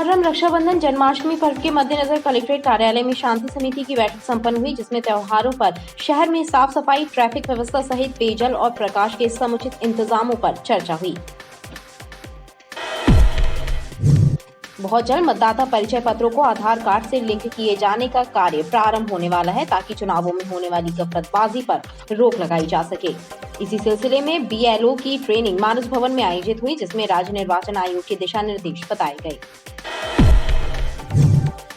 मुहर्रम, रक्षाबंधन, जन्माष्टमी पर्व के मद्देनजर कलेक्ट्रेट कार्यालय में शांति समिति की बैठक संपन्न हुई, जिसमें त्योहारों पर शहर में साफ सफाई, ट्रैफिक व्यवस्था सहित पेयजल और प्रकाश के समुचित इंतजामों पर चर्चा हुई। बहुत जल्द मतदाता परिचय पत्रों को आधार कार्ड से लिंक किए जाने का कार्य प्रारंभ होने वाला है, ताकि चुनावों में होने वाली गफलतबाजी पर रोक लगाई जा सके। इसी सिलसिले में BLO की ट्रेनिंग मानस भवन में आयोजित हुई, जिसमें राज्य निर्वाचन आयोग के दिशा निर्देश बताए गए।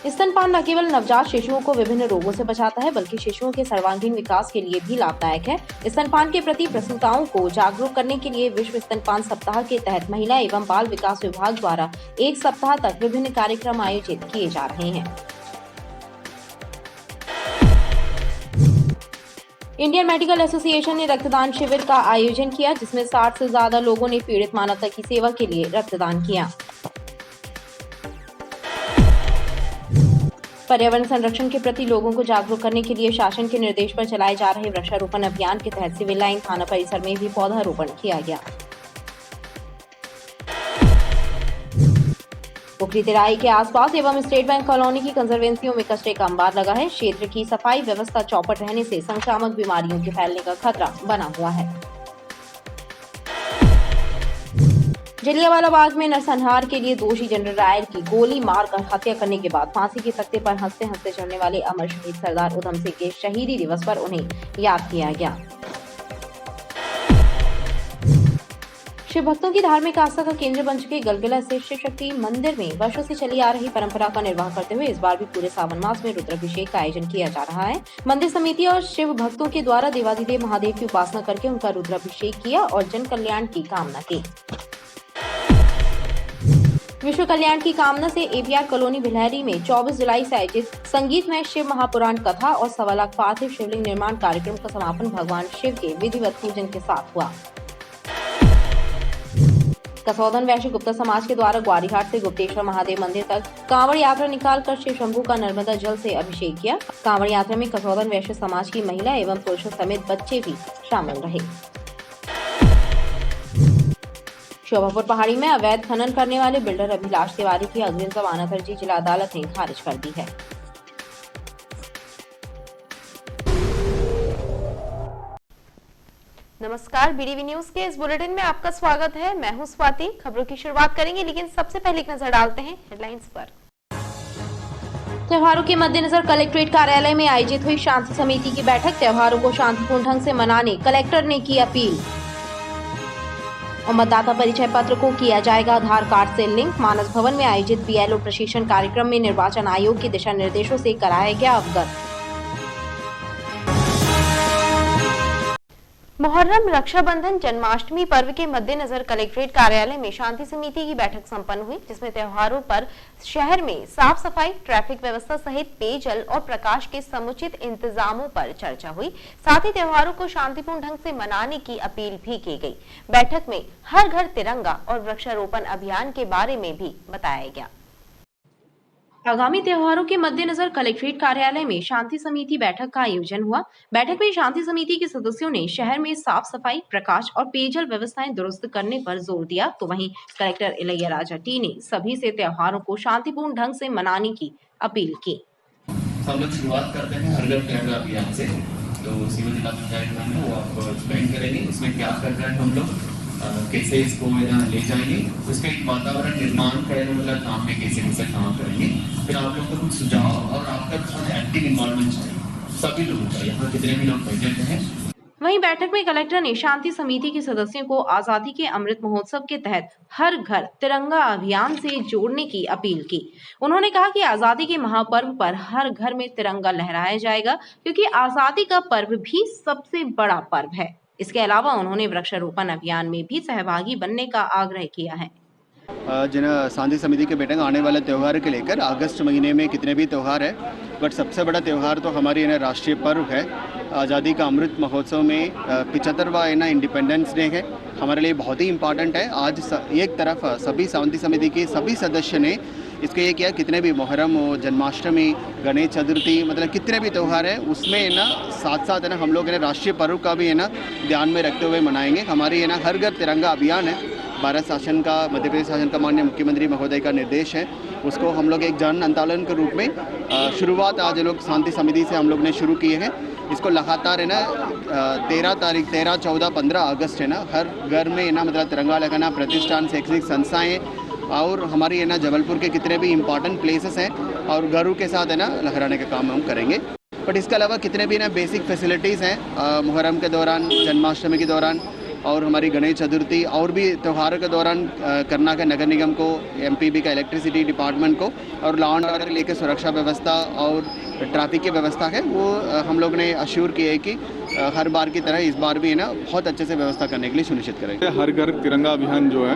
स्तनपान न केवल नवजात शिशुओं को विभिन्न रोगों से बचाता है, बल्कि शिशुओं के सर्वांगीण विकास के लिए भी लाभदायक है। स्तनपान के प्रति प्रसूताओं को जागरूक करने के लिए विश्व स्तनपान सप्ताह के तहत महिला एवं बाल विकास विभाग द्वारा 1 सप्ताह तक विभिन्न कार्यक्रम आयोजित किए जा रहे हैं। इंडियन मेडिकल एसोसिएशन ने रक्तदान शिविर का आयोजन किया, जिसमें 60 से ज्यादा लोगों ने पीड़ित मानवता की सेवा के लिए रक्तदान किया। पर्यावरण संरक्षण के प्रति लोगों को जागरूक करने के लिए शासन के निर्देश पर चलाए जा रहे वृक्षारोपण अभियान के तहत सिविल लाइन थाना परिसर में भी पौधारोपण किया गया। पोखरी तिराई के आसपास एवं स्टेट बैंक कॉलोनी की कंजर्वेंसियों में कचरे का अंबार लगा है। क्षेत्र की सफाई व्यवस्था चौपट रहने से संक्रामक बीमारियों के फैलने का खतरा बना हुआ है। जलियांवाला बाग में नरसंहार के लिए दोषी जनरल डायर की गोली मारकर हत्या करने के बाद फांसी के तख्ते पर हंसते हंसते चढ़ने वाले अमर शहीद सरदार उधम सिंह के शहीदी दिवस पर उन्हें याद किया गया। शिव भक्तों की धार्मिक आस्था का केंद्र बन चुके गलगला स्थित शिव शक्ति मंदिर में वर्षों से चली आ रही परंपरा का निर्वाह करते हुए इस बार भी पूरे सावन मास में रुद्राभिषेक का आयोजन किया जा रहा है। मंदिर समिति और शिव भक्तों के द्वारा देवाधिदेव महादेव की उपासना करके उनका रुद्राभिषेक किया और जन कल्याण की कामना की। विश्व कल्याण की कामना से APR कॉलोनी भिलहरी में 24 जुलाई से आयोजित संगीतमय शिव महापुराण कथा और 1.25 लाख पार्थिव शिवलिंग निर्माण कार्यक्रम का समापन भगवान शिव के विधिवत पूजन के साथ हुआ। कसौदन वैश्य गुप्ता समाज के द्वारा ग्वारीघाट से गुप्तेश्वर महादेव मंदिर तक कांवड़ यात्रा निकालकर शिव शंभू का नर्मदा जल से अभिषेक किया। कांवड़ यात्रा में कसौदन वैश्य समाज की महिला एवं पुरुषों समेत बच्चे भी शामिल रहे। शोभापुर पहाड़ी में अवैध खनन करने वाले बिल्डर अभिलाष तिवारी की अग्रिम जमानत अर्जी जिला अदालत ने खारिज कर दी है। नमस्कार, BDV न्यूज के इस बुलेटिन में आपका स्वागत है। मैं हूं स्वाति। खबरों की शुरुआत करेंगे, लेकिन सबसे पहले एक नजर डालते हैं हेडलाइंस पर। त्योहारों के मद्देनजर कलेक्ट्रेट कार्यालय में आयोजित हुई शांति समिति की बैठक। त्योहारों को शांतिपूर्ण ढंग से मनाने कलेक्टर ने की अपील। और मतदाता परिचय पत्र को किया जाएगा आधार कार्ड से लिंक। मानस भवन में आयोजित BLO प्रशिक्षण कार्यक्रम में निर्वाचन आयोग के दिशा निर्देशों से कराया गया अवगत। मुहर्रम, रक्षाबंधन, जन्माष्टमी पर्व के मद्देनजर कलेक्ट्रेट कार्यालय में शांति समिति की बैठक संपन्न हुई, जिसमें त्योहारों पर शहर में साफ सफाई, ट्रैफिक व्यवस्था सहित पेयजल और प्रकाश के समुचित इंतजामों पर चर्चा हुई। साथ ही त्योहारों को शांतिपूर्ण ढंग से मनाने की अपील भी की गई। बैठक में हर घर तिरंगा और वृक्षारोपण अभियान के बारे में भी बताया गया। आगामी त्योहारों के मद्देनजर कलेक्ट्रेट कार्यालय में शांति समिति बैठक का आयोजन हुआ। बैठक में शांति समिति के सदस्यों ने शहर में साफ सफाई, प्रकाश और पेयजल व्यवस्थाएं दुरुस्त करने पर जोर दिया, तो वहीं कलेक्टर इलैयाराजा टी ने सभी से त्योहारों को शांतिपूर्ण ढंग से मनाने की अपील की। हम लोग शुरुआत करते हैं हर घर तिरंगा अभियान से। तो सिविल जिला पंचायत में वो आप एक्सप्लेन करेंगे इसमें क्या कर रहे हैं हम लोग, कैसे इसको ले जाएंगे, उसका एक वातावरण निर्माण करने वाला काम में कैसे काम करेंगे। फिर आप लोग को कुछ सुझाव और आपका बहुत एक्टिव इन्वॉल्वमेंट चाहिए सभी लोगों का, यहाँ कितने भी लोग प्रेजेंट हैं। वहीं बैठक में कलेक्टर ने शांति समिति के सदस्यों को आजादी के अमृत महोत्सव के तहत हर घर तिरंगा अभियान से जोड़ने की अपील की। उन्होंने कहा कि आजादी के महापर्व पर हर घर में तिरंगा लहराया जाएगा, क्योंकि आजादी का पर्व भी सबसे बड़ा पर्व है। इसके अलावा उन्होंने वृक्षारोपण अभियान में भी सहभागी बनने का आग्रह किया है। शांति समिति के बैठक आने वाले त्यौहार के लेकर अगस्त महीने में कितने भी त्यौहार है, बट सबसे बड़ा त्यौहार तो हमारी राष्ट्रीय पर्व है। आज़ादी का अमृत महोत्सव में 75वां इंडिपेंडेंस डे है, हमारे लिए बहुत ही इम्पॉर्टेंट है। आज एक तरफ सभी शांति समिति के सभी सदस्य ने इसको ये किया, कितने भी मुहर्रम हो, जन्माष्टमी, गणेश चतुर्थी, मतलब कितने भी त्यौहार है उसमें साथ साथ हम लोग राष्ट्रीय पर्व का भी ध्यान में रखते हुए मनाएंगे। हमारी हर घर तिरंगा अभियान है, भारत शासन का, मध्य प्रदेश शासन का माननीय मुख्यमंत्री महोदय का निर्देश है। उसको हम लोग एक जन आंदोलन के रूप में शुरुआत आज लोग शांति समिति से हम लोग ने शुरू किए हैं। इसको लगातार है ना 13 तारीख 13, 14, 15 अगस्त है ना हर घर में है ना मतलब तिरंगा लगाना, प्रतिष्ठान, शैक्षणिक संस्थाएँ और हमारी है ना जबलपुर के कितने भी इम्पॉर्टेंट प्लेसेस हैं और घरों के साथ है ना लहराने का काम हम करेंगे। बट इसके अलावा कितने भी ना बेसिक फैसिलिटीज़ हैं मुहर्रम के दौरान, जन्माष्टमी के दौरान और हमारी गणेश चतुर्थी और भी त्योहारों के दौरान करना का नगर निगम को, एमपीबी का इलेक्ट्रिसिटी डिपार्टमेंट को और लॉ एंड ऑर्डर लेकर सुरक्षा व्यवस्था और ट्रैफिक की व्यवस्था है वो हम लोग ने अश्योर किया है कि हर बार की तरह इस बार भी है ना बहुत अच्छे से व्यवस्था करने के लिए सुनिश्चित करेंगे। हर घर तिरंगा अभियान जो है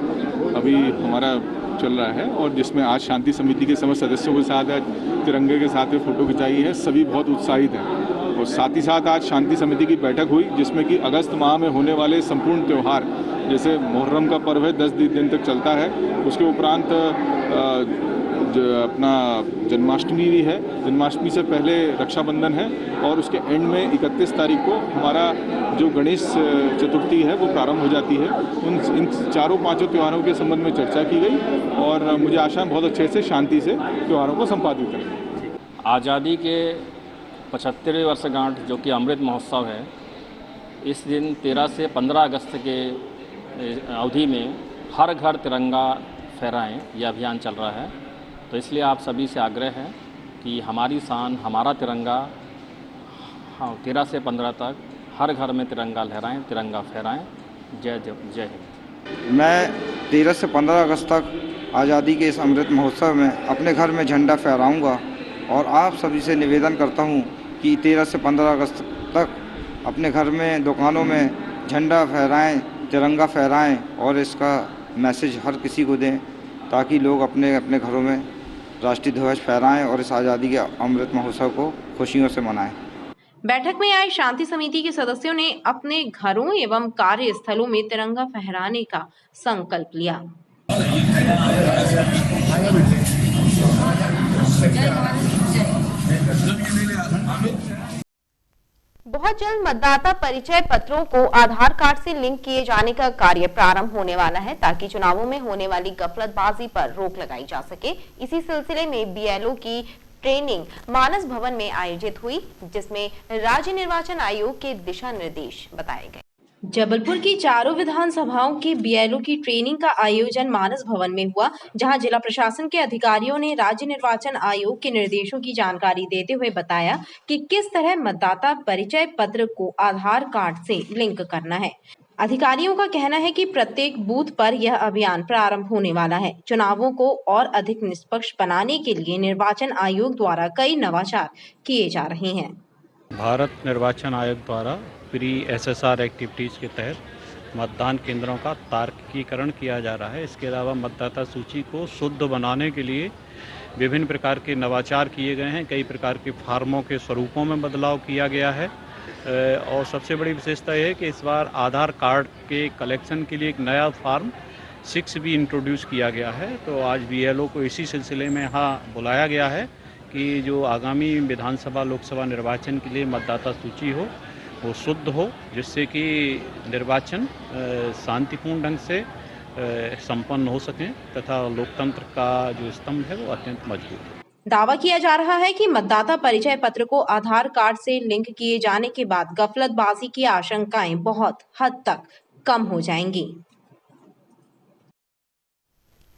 अभी हमारा चल रहा है और जिसमें आज शांति समिति के समस्त सदस्यों के साथ तिरंगे के साथ में फ़ोटो खिंचाई है। सभी बहुत उत्साहित हैं और साथ ही साथ आज शांति समिति की बैठक हुई जिसमें कि अगस्त माह में होने वाले संपूर्ण त्यौहार जैसे मुहर्रम का पर्व है 10 दिन तक चलता है, उसके उपरांत अपना जन्माष्टमी भी है, जन्माष्टमी से पहले रक्षाबंधन है और उसके एंड में 31 तारीख को हमारा जो गणेश चतुर्थी है वो प्रारंभ हो जाती है। इन चारों पांचों त्योहारों के संबंध में चर्चा की गई और मुझे आशा है बहुत अच्छे से शांति से त्योहारों को संपादित करेंगे। आज़ादी के 75वें वर्षगांठ जो कि अमृत महोत्सव है, इस दिन 13 से 15 अगस्त के अवधि में हर घर तिरंगा फहराएं, यह अभियान चल रहा है। तो इसलिए आप सभी से आग्रह है कि हमारी शान, हमारा तिरंगा 13 से 15 तक हर घर में तिरंगा लहराएं, तिरंगा फहराएं। जय हिंद। मैं 13 से 15 अगस्त तक आज़ादी के इस अमृत महोत्सव में अपने घर में झंडा फहराऊंगा और आप सभी से निवेदन करता हूं कि 13 से 15 अगस्त तक अपने घर में, दुकानों में झंडा फहराएं, तिरंगा फहराएं और इसका मैसेज हर किसी को दें ताकि लोग अपने अपने घरों में राष्ट्रीय ध्वज फहराएं और इस आज़ादी के अमृत महोत्सव को खुशियों से मनाएं। बैठक में आए शांति समिति के सदस्यों ने अपने घरों एवं कार्यस्थलों में तिरंगा फहराने का संकल्प लिया। बहुत जल्द मतदाता परिचय पत्रों को आधार कार्ड से लिंक किए जाने का कार्य प्रारंभ होने वाला है ताकि चुनावों में होने वाली गफलतबाजी पर रोक लगाई जा सके। इसी सिलसिले में बीएलओ की ट्रेनिंग मानस भवन में आयोजित हुई जिसमें राज्य निर्वाचन आयोग के दिशा निर्देश बताए गए। जबलपुर की चारों विधानसभाओं के बीएलओ की ट्रेनिंग का आयोजन मानस भवन में हुआ, जहां जिला प्रशासन के अधिकारियों ने राज्य निर्वाचन आयोग के निर्देशों की जानकारी देते हुए बताया कि किस तरह मतदाता परिचय पत्र को आधार कार्ड से लिंक करना है। अधिकारियों का कहना है कि प्रत्येक बूथ पर यह अभियान प्रारंभ होने वाला है। चुनावों को और अधिक निष्पक्ष बनाने के लिए निर्वाचन आयोग द्वारा कई नवाचार किए जा रहे हैं। भारत निर्वाचन आयोग द्वारा प्री एसएसआर एक्टिविटीज़ के तहत मतदान केंद्रों का तार्किकीकरण किया जा रहा है। इसके अलावा मतदाता सूची को शुद्ध बनाने के लिए विभिन्न प्रकार के नवाचार किए गए हैं। कई प्रकार के फार्मों के स्वरूपों में बदलाव किया गया है और सबसे बड़ी विशेषता यह है कि इस बार आधार कार्ड के कलेक्शन के लिए एक नया फार्म 6 भी इंट्रोड्यूस किया गया है। तो आज बीएलओ को इसी सिलसिले में यहाँ बुलाया गया है कि जो आगामी विधानसभा लोकसभा निर्वाचन के लिए मतदाता सूची हो वो शुद्ध हो, जिससे कि निर्वाचन शांतिपूर्ण ढंग से संपन्न हो सकें तथा लोकतंत्र का जो स्तंभ है वो अत्यंत मजबूत हो। दावा किया जा रहा है कि मतदाता परिचय पत्र को आधार कार्ड से लिंक किए जाने के बाद गफलतबाजी की आशंकाएं बहुत हद तक कम हो जाएंगी।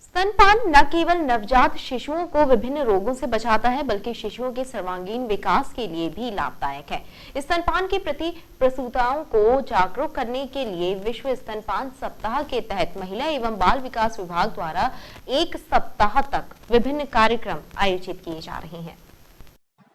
स्तनपान न केवल नवजात शिशुओं को विभिन्न रोगों से बचाता है बल्कि शिशुओं के सर्वांगीण विकास के लिए भी लाभदायक है। स्तनपान के प्रति प्रसूताओं को जागरूक करने के लिए विश्व स्तनपान सप्ताह के तहत महिला एवं बाल विकास विभाग द्वारा 1 सप्ताह तक विभिन्न कार्यक्रम आयोजित किए जा रहे हैं।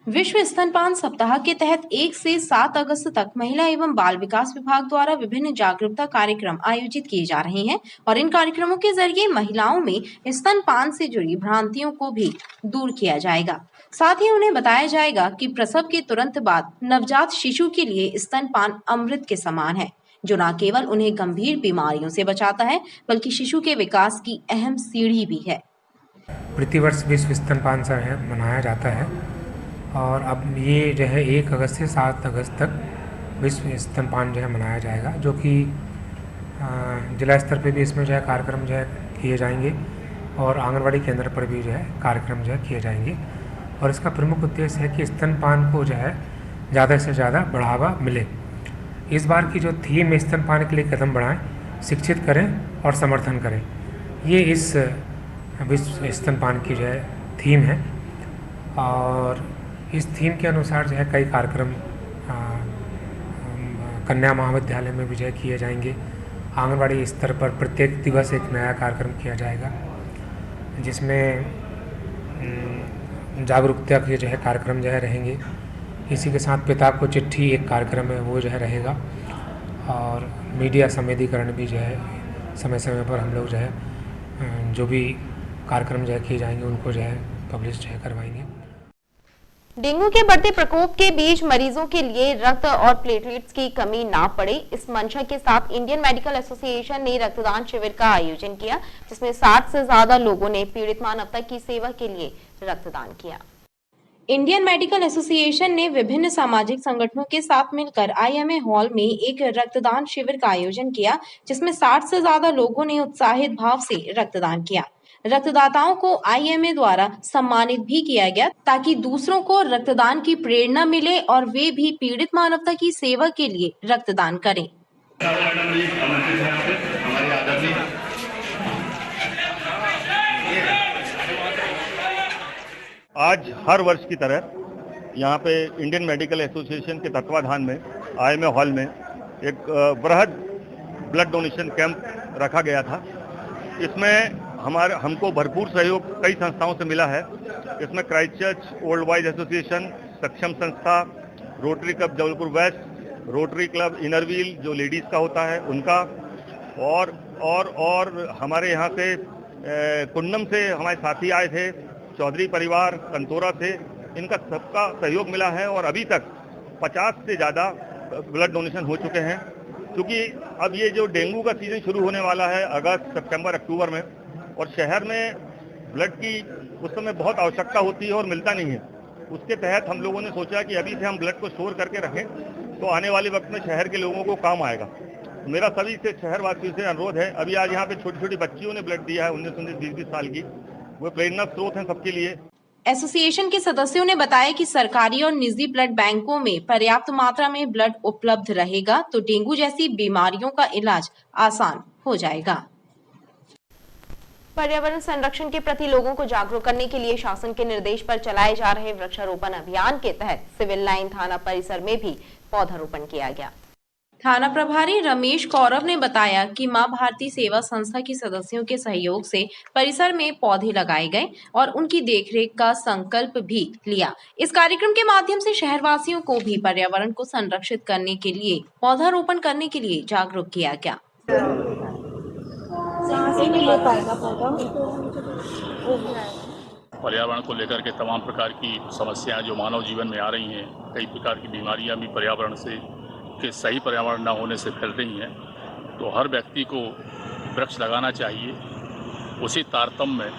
विश्व स्तनपान सप्ताह के तहत 1 से 7 अगस्त तक महिला एवं बाल विकास विभाग द्वारा विभिन्न जागरूकता कार्यक्रम आयोजित किए जा रहे हैं और इन कार्यक्रमों के जरिए महिलाओं में स्तनपान से जुड़ी भ्रांतियों को भी दूर किया जाएगा। साथ ही उन्हें बताया जाएगा कि प्रसव के तुरंत बाद नवजात शिशु के लिए स्तनपान अमृत के समान है, जो न केवल उन्हें गंभीर बीमारियों से बचाता है बल्कि शिशु के विकास की अहम सीढ़ी भी है। प्रतिवर्ष विश्व स्तनपान सप्ताह मनाया जाता है और अब ये जो है 1 अगस्त से 7 अगस्त तक विश्व स्तनपान जो है मनाया जाएगा, जो कि जिला स्तर पे भी इसमें जो है कार्यक्रम जो है किए जाएंगे और आंगनवाड़ी केंद्र पर भी जो है कार्यक्रम जो है किए जाएंगे। और इसका प्रमुख उद्देश्य है कि स्तनपान को जो है ज़्यादा से ज़्यादा बढ़ावा मिले। इस बार की जो थीम है स्तनपान के लिए कदम बढ़ाएं, शिक्षित करें और समर्थन करें, ये इस विश्व स्तनपान की जो है थीम है। और इस थीम के अनुसार जो है कई कार्यक्रम कन्या महाविद्यालय में भी जो है किए जाएंगे। आंगनवाड़ी स्तर पर प्रत्येक दिवस एक नया कार्यक्रम किया जाएगा, जिसमें जागरूकता के जो है कार्यक्रम जो है रहेंगे। इसी के साथ पिता को चिट्ठी एक कार्यक्रम है वो जो है रहेगा। और मीडिया संवेदीकरण भी जो है समय समय पर हम लोग जो है जो भी कार्यक्रम जो है किए जाएंगे उनको जो है पब्लिश जो है करवाएंगे। डेंगू के बढ़ते प्रकोप के बीच मरीजों के लिए रक्त और प्लेटलेट्स की कमी ना पड़े, इस मंशा के साथ इंडियन मेडिकल एसोसिएशन ने रक्तदान शिविर का आयोजन किया, जिसमें 60 से ज्यादा लोगों ने पीड़ित मानवता की सेवा के लिए रक्तदान किया। इंडियन मेडिकल एसोसिएशन ने विभिन्न सामाजिक संगठनों के साथ मिलकर IMA हॉल में एक रक्तदान शिविर का आयोजन किया, जिसमें 60 से ज्यादा लोगों ने उत्साहित भाव से रक्तदान किया। रक्तदाताओं को IMA द्वारा सम्मानित भी किया गया ताकि दूसरों को रक्तदान की प्रेरणा मिले और वे भी पीड़ित मानवता की सेवा के लिए रक्तदान करें। आज हर वर्ष की तरह यहाँ पे इंडियन मेडिकल एसोसिएशन के तत्वाधान में IMA हॉल में एक बृहद ब्लड डोनेशन कैंप रखा गया था। इसमें हमको भरपूर सहयोग कई संस्थाओं से मिला है। इसमें Christchurch old boys association, Saksham संस्था, Rotary Club Jabalpur West, Rotary Club Inner Wheel जो लेडीज़ का होता है उनका, और हमारे यहाँ से कुन्नम से हमारे साथी आए थे, चौधरी परिवार कंतोरा से, इनका सबका सहयोग मिला है। और अभी तक 50 से ज़्यादा ब्लड डोनेशन हो चुके हैं। क्योंकि अब ये जो डेंगू का सीजन शुरू होने वाला है अगस्त, सितंबर, अक्टूबर में, और शहर में ब्लड की उस समय बहुत आवश्यकता होती है और मिलता नहीं है। उसके तहत हम लोगों ने सोचा कि अभी से हम ब्लड को स्टोर करके रखें तो आने वाले वक्त में शहर के लोगों को काम आएगा। मेरा सभी से शहरवासियों से अनुरोध है, अभी आज यहाँ पे छोटी छोटी बच्चियों ने ब्लड दिया है, 19-19, 20 साल की, वो प्रेरणा स्रोत हैं सबके लिए। एसोसिएशन के सदस्यों ने बताया कि सरकारी और निजी ब्लड बैंकों में पर्याप्त मात्रा में ब्लड उपलब्ध रहेगा तो डेंगू जैसी बीमारियों का इलाज आसान हो जाएगा। पर्यावरण संरक्षण के प्रति लोगों को जागरूक करने के लिए शासन के निर्देश पर चलाए जा रहे वृक्षारोपण अभियान के तहत सिविल लाइन थाना परिसर में भी पौधारोपण किया गया। थाना प्रभारी रमेश कौरव ने बताया कि मां भारती सेवा संस्था की सदस्यों के सहयोग से परिसर में पौधे लगाए गए और उनकी देखरेख का संकल्प भी लिया। इस कार्यक्रम के माध्यम से शहरवासियों को भी पर्यावरण को संरक्षित करने के लिए पौधारोपण करने के लिए जागरूक किया गया। पर्यावरण को लेकर के तमाम प्रकार की समस्याएं जो मानव जीवन में आ रही हैं, कई प्रकार की बीमारियां भी पर्यावरण से के सही पर्यावरण न होने से फैल रही हैं, तो हर व्यक्ति को वृक्ष लगाना चाहिए। उसी तारतम्य में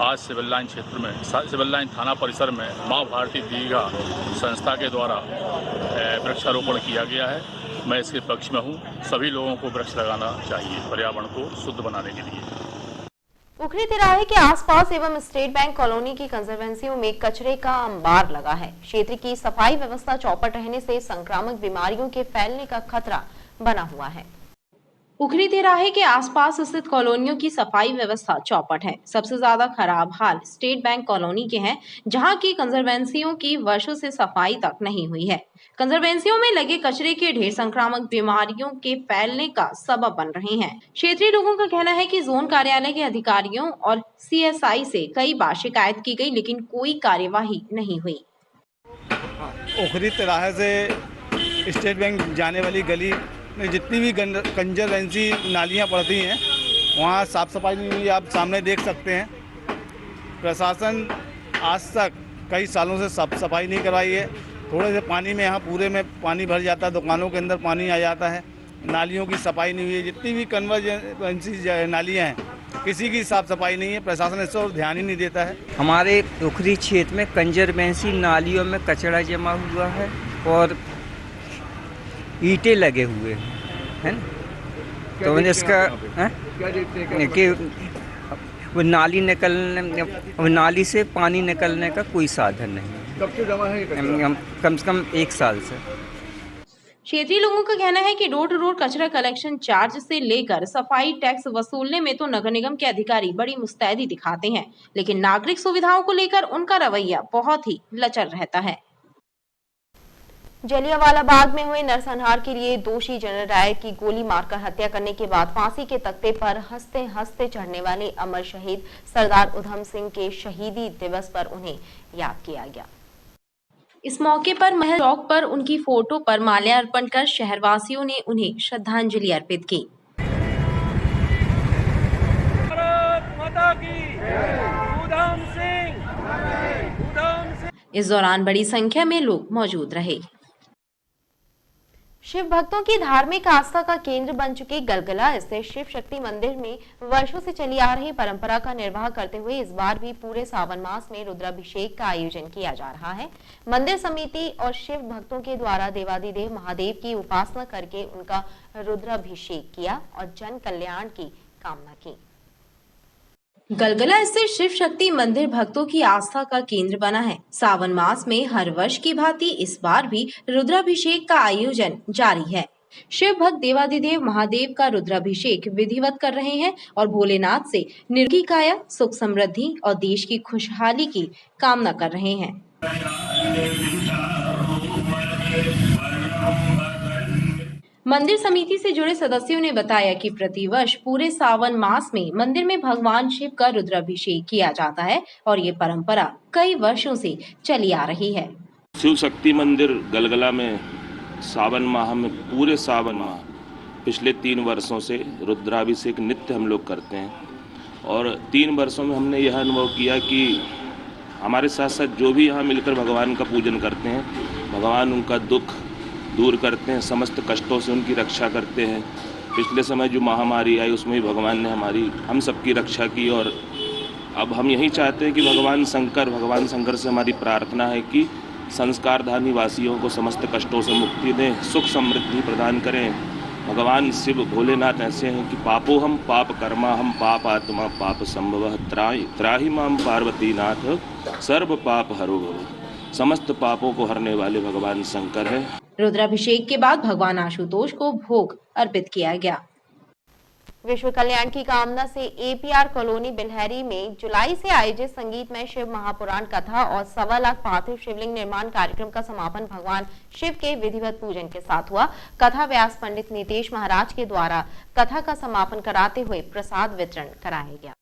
आज सिविल लाइन क्षेत्र में, सिविल लाइन थाना परिसर में माँ भारती दीर्घा संस्था के द्वारा वृक्षारोपण किया गया है। मैं इसके पक्ष में हूँ। सभी लोगों को वृक्ष लगाना चाहिए पर्यावरण को शुद्ध बनाने के लिए। उखरी तिराहे के आसपास एवं स्टेट बैंक कॉलोनी की कंजर्वेंसियों में कचरे का अंबार लगा है। क्षेत्र की सफाई व्यवस्था चौपट रहने से संक्रामक बीमारियों के फैलने का खतरा बना हुआ है। उखरी तिराहे के आसपास स्थित कॉलोनियों की सफाई व्यवस्था चौपट है। सबसे ज्यादा खराब हाल स्टेट बैंक कॉलोनी के हैं, जहां की कंजर्वेंसियों की वर्षों से सफाई तक नहीं हुई है। कंजर्वेंसियों में लगे कचरे के ढेर संक्रामक बीमारियों के फैलने का सबब बन रहे हैं। क्षेत्रीय लोगों का कहना है कि जोन कार्यालय के अधिकारियों और CSI से कई बार शिकायत की गई, लेकिन कोई कार्यवाही नहीं हुई। उखरी तिराहे से स्टेट बैंक जाने वाली गली में जितनी भी कंजर्वेंसी नालियां पड़ती हैं, वहाँ साफ सफाई नहीं हुई। आप सामने देख सकते हैं, प्रशासन आज तक कई सालों से साफ सफाई नहीं करवाई है। थोड़े से पानी में यहाँ पूरे में पानी भर जाता है, दुकानों के अंदर पानी आ जाता है। नालियों की सफाई नहीं हुई है। जितनी भी कंजर्वेंसी नालियाँ हैं, किसी की साफ सफाई नहीं है। प्रशासन इस पर ध्यान ही नहीं देता है। हमारे उखरी क्षेत्र में कंजर्वेंसी नालियों में कचरा जमा हुआ है और ईंटें लगे हुए हैं, तो इसका कि वो नाली से पानी निकलने का कोई साधन नहीं है। कब से जमा है ये कचरा? कम से कम 1 साल से। क्षेत्रीय लोगों का कहना है कि डोर टू डोर कचरा कलेक्शन चार्ज से लेकर सफाई टैक्स वसूलने में तो नगर निगम के अधिकारी बड़ी मुस्तैदी दिखाते हैं, लेकिन नागरिक सुविधाओं को लेकर उनका रवैया बहुत ही लचर रहता है। जलियांवाला बाग में हुए नरसंहार के लिए दोषी जनरल डायर की गोली मारकर हत्या करने के बाद फांसी के तख्ते पर हंसते हंसते चढ़ने वाले अमर शहीद सरदार उधम सिंह के शहीदी दिवस पर उन्हें याद किया गया। इस मौके पर महल चौक पर उनकी फोटो पर माल्यार्पण कर शहरवासियों ने उन्हें श्रद्धांजलि अर्पित की। इस दौरान बड़ी संख्या में लोग मौजूद रहे। शिव भक्तों की धार्मिक आस्था का केंद्र बन चुके गलगला स्थित शिव शक्ति मंदिर में वर्षों से चली आ रही परंपरा का निर्वाह करते हुए इस बार भी पूरे सावन मास में रुद्राभिषेक का आयोजन किया जा रहा है। मंदिर समिति और शिव भक्तों के द्वारा देवादिदेव महादेव की उपासना करके उनका रुद्राभिषेक किया और जन कल्याण की कामना की। गलगला स्थित शिव शक्ति मंदिर भक्तों की आस्था का केंद्र बना है। सावन मास में हर वर्ष की भांति इस बार भी रुद्राभिषेक का आयोजन जारी है। शिव भक्त देवादिदेव महादेव का रुद्राभिषेक विधिवत कर रहे हैं और भोलेनाथ से निरोगी काया, सुख समृद्धि और देश की खुशहाली की कामना कर रहे हैं। मंदिर समिति से जुड़े सदस्यों ने बताया कि प्रतिवर्ष पूरे सावन मास में मंदिर में भगवान शिव का रुद्राभिषेक किया जाता है और ये परंपरा कई वर्षों से चली आ रही है। शिव शक्ति मंदिर गलगला में सावन माह में पूरे सावन माह पिछले 3 वर्षों से रुद्राभिषेक नित्य हम लोग करते हैं और 3 वर्षों में हमने यह अनुभव किया कि हमारे साथ साथ जो भी यहाँ मिलकर भगवान का पूजन करते हैं, भगवान उनका दुख दूर करते हैं, समस्त कष्टों से उनकी रक्षा करते हैं। पिछले समय जो महामारी आई उसमें भी भगवान ने हम सबकी रक्षा की और अब हम यही चाहते हैं कि भगवान शंकर से हमारी प्रार्थना है कि संस्कारधानी वासियों को समस्त कष्टों से मुक्ति दें, सुख समृद्धि प्रदान करें। भगवान शिव भोलेनाथ ऐसे हैं कि पापो हम पाप कर्मा हम पाप आत्मा पाप संभव त्राहि माम पार्वती नाथ सर्व पाप हरो भव। समस्त पापों को हरने वाले भगवान शंकर है। रुद्राभिषेक के बाद भगवान आशुतोष को भोग अर्पित किया गया। विश्व कल्याण की कामना से एपीआर कॉलोनी बिल्हैरी में जुलाई से आयोजित संगीतमय शिव महापुराण कथा और 1.25 लाख पार्थिव शिवलिंग निर्माण कार्यक्रम का समापन भगवान शिव के विधिवत पूजन के साथ हुआ। कथा व्यास पंडित नीतेश महाराज के द्वारा कथा का समापन कराते हुए प्रसाद वितरण कराया गया।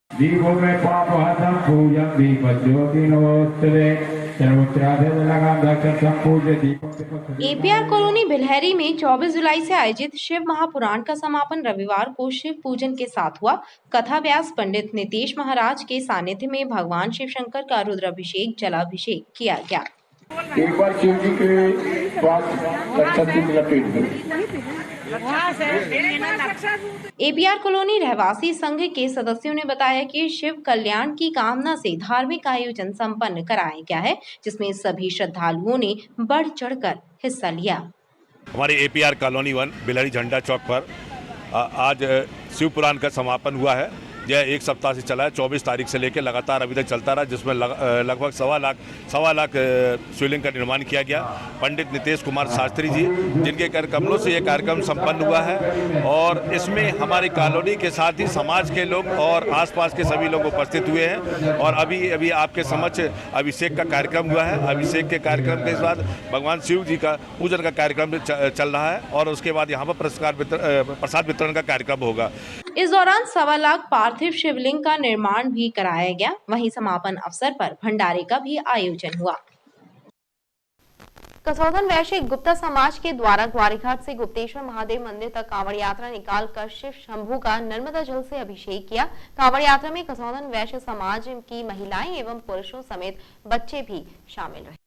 एपीआर कॉलोनी बिल्हैरी में 24 जुलाई से आयोजित शिव महापुराण का समापन रविवार को शिव पूजन के साथ हुआ। कथा व्यास पंडित नीतेश महाराज के सानिध्य में भगवान शिव शंकर का रुद्राभिषेक जलाभिषेक किया गया। एक बार शिव जी के एपीआर कॉलोनी रहवासी संघ के सदस्यों ने बताया कि शिव कल्याण की कामना से धार्मिक आयोजन संपन्न कराया गया है, जिसमें सभी श्रद्धालुओं ने बढ़ चढ़कर हिस्सा लिया। हमारे एपीआर कॉलोनी 1 बिल्हैरी झंडा चौक पर आज शिव पुराण का समापन हुआ है। यह 1 सप्ताह से चला है, 24 तारीख से लेकर लगातार अभी तक चलता रहा, जिसमें लगभग 1.25 लाख शिवलिंग का निर्माण किया गया। पंडित नीतेश कुमार शास्त्री जी जिनके कर कमलों से यह कार्यक्रम संपन्न हुआ है और इसमें हमारी कॉलोनी के साथ ही समाज के लोग और आसपास के सभी लोग उपस्थित हुए हैं और अभी आपके समक्ष अभिषेक का कार्यक्रम हुआ है। अभिषेक के कार्यक्रम के बाद भगवान शिव जी का पूजन का कार्यक्रम चल रहा है और उसके बाद यहाँ पर प्रसाद वितरण का कार्यक्रम होगा। इस दौरान 1.25 लाख पार्थिव शिवलिंग का निर्माण भी कराया गया। वहीं समापन अवसर पर भंडारे का भी आयोजन हुआ। कसौधन वैश्य गुप्ता समाज के द्वारा ग्वारीघाट से गुप्तेश्वर महादेव मंदिर तक कांवड़ यात्रा निकालकर शिव शंभू का नर्मदा जल से अभिषेक किया। कांवड़ यात्रा में कसौधन वैश्य समाज की महिलाएं एवं पुरुषों समेत बच्चे भी शामिल रहे।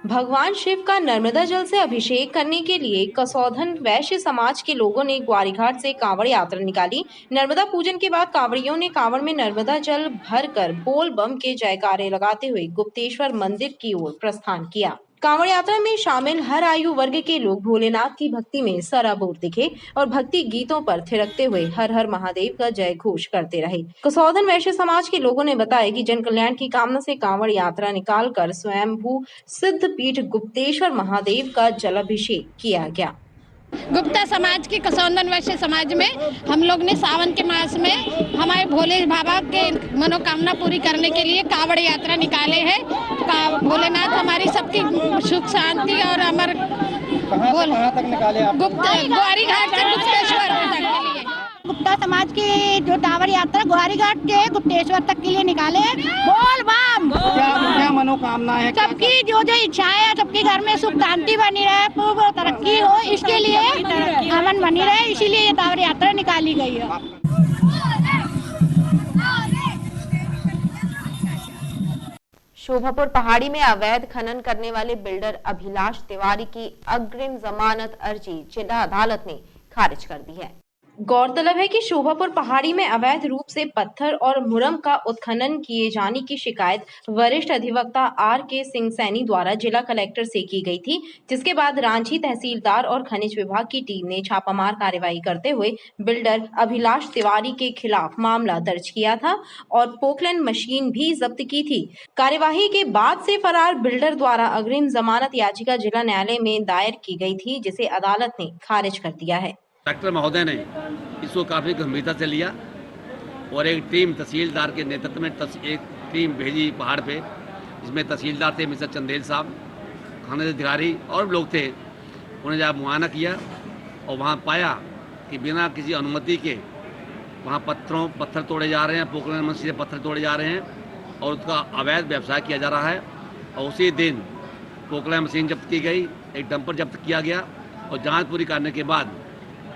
भगवान शिव का नर्मदा जल से अभिषेक करने के लिए कसौधन वैश्य समाज के लोगों ने ग्वारीघाट से कांवड़ यात्रा निकाली। नर्मदा पूजन के बाद कांवड़ियों ने कांवड़ में नर्मदा जल भरकर बोल बम के जयकारे लगाते हुए गुप्तेश्वर मंदिर की ओर प्रस्थान किया। कांवड़ यात्रा में शामिल हर आयु वर्ग के लोग भोलेनाथ की भक्ति में सराबोर दिखे और भक्ति गीतों पर थिरकते हुए हर हर महादेव का जय घोष करते रहे। कसौधन वैश्य समाज के लोगों ने बताया कि जन कल्याण की कामना से कांवड़ यात्रा निकालकर स्वयंभू सिद्ध पीठ गुप्तेश्वर महादेव का जलाभिषेक किया गया। गुप्ता समाज के कसौंदन वैश्य समाज में हम लोग ने सावन के मास में हमारे भोले बाबा के मनोकामना पूरी करने के लिए कांवड़ यात्रा निकाले हैं। भोलेनाथ हमारी सबकी सुख शांति और अमर कहाँ तक निकाले आप? ग्वारी घाट से गुप्तेश्वर तक के लिए। गुप्ता समाज की जो कांवड़ यात्रा ग्वारी घाट के गुप्तेश्वर तक के लिए निकाले। बोल बम। क्या मनोकामना है? सबकी जो जो इच्छाएं है, सबके घर में सुख शांति बनी रहे, खूब तरक्की हो, इसके लिए अमन बनी रहे, इसीलिए ये कांवड़ यात्रा निकाली गई है। शोभापुर पहाड़ी में अवैध खनन करने वाले बिल्डर अभिलाष तिवारी की अग्रिम जमानत अर्जी जिला अदालत ने खारिज कर दी है। गौरतलब है कि शोभापुर पहाड़ी में अवैध रूप से पत्थर और मुरम का उत्खनन किए जाने की शिकायत वरिष्ठ अधिवक्ता R.K. सिंह सैनी द्वारा जिला कलेक्टर से की गई थी, जिसके बाद रांची तहसीलदार और खनिज विभाग की टीम ने छापामार कार्रवाई करते हुए बिल्डर अभिलाष तिवारी के खिलाफ मामला दर्ज किया था और पोकलैंड मशीन भी जब्त की थी। कार्यवाही के बाद से फरार बिल्डर द्वारा अग्रिम जमानत याचिका जिला न्यायालय में दायर की गई थी, जिसे अदालत ने खारिज कर दिया है। कलेक्टर महोदय ने इसको काफ़ी गंभीरता से लिया और एक टीम तहसीलदार के नेतृत्व में एक टीम भेजी पहाड़ पे, जिसमें तहसीलदार थे मिस्टर चंदेल साहब, खनिज अधिकारी और लोग थे। उन्होंने जब मुआयना किया और वहाँ पाया कि बिना किसी अनुमति के वहाँ पत्थर तोड़े जा रहे हैं, पोखरण मशीन से पत्थर तोड़े जा रहे हैं और उसका अवैध व्यवसाय किया जा रहा है। और उसी दिन पोखरण मशीन जब्त की गई, एक डंपर जब्त किया गया और जाँच पूरी करने के बाद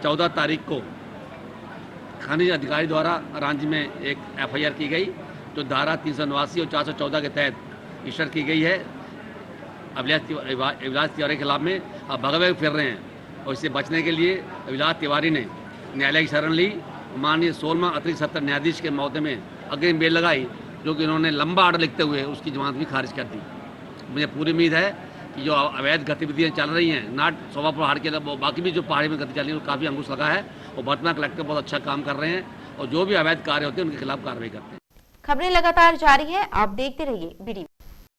14 तारीख को खनिज अधिकारी द्वारा रांची में एक FIR की गई, जो धारा 389 और 414 के तहत रजिस्टर की गई है। अभिलाष तिवारी के खिलाफ में अब भगवे फिर रहे हैं और इससे बचने के लिए अभिलाष तिवारी ने न्यायालय की शरण ली। माननीय 16वां अतिरिक्त सत्र न्यायाधीश के महोदय में अग्रिम बेल लगाई, जो कि उन्होंने लंबा आर्डर लिखते हुए उसकी जमानत भी खारिज कर दी। मुझे पूरी उम्मीद है कि जो अवैध गतिविधियाँ चल रही हैं, नाट शोभापुर पहाड़ के अलावा बाकी भी जो पहाड़ी में गति चल रही है, काफ़ी अंकुश लगा है और वर्तमान कलेक्टर बहुत अच्छा काम कर रहे हैं और जो भी अवैध कार्य होते हैं उनके खिलाफ कार्रवाई करते हैं। खबरें लगातार जारी है, आप देखते रहिए BD।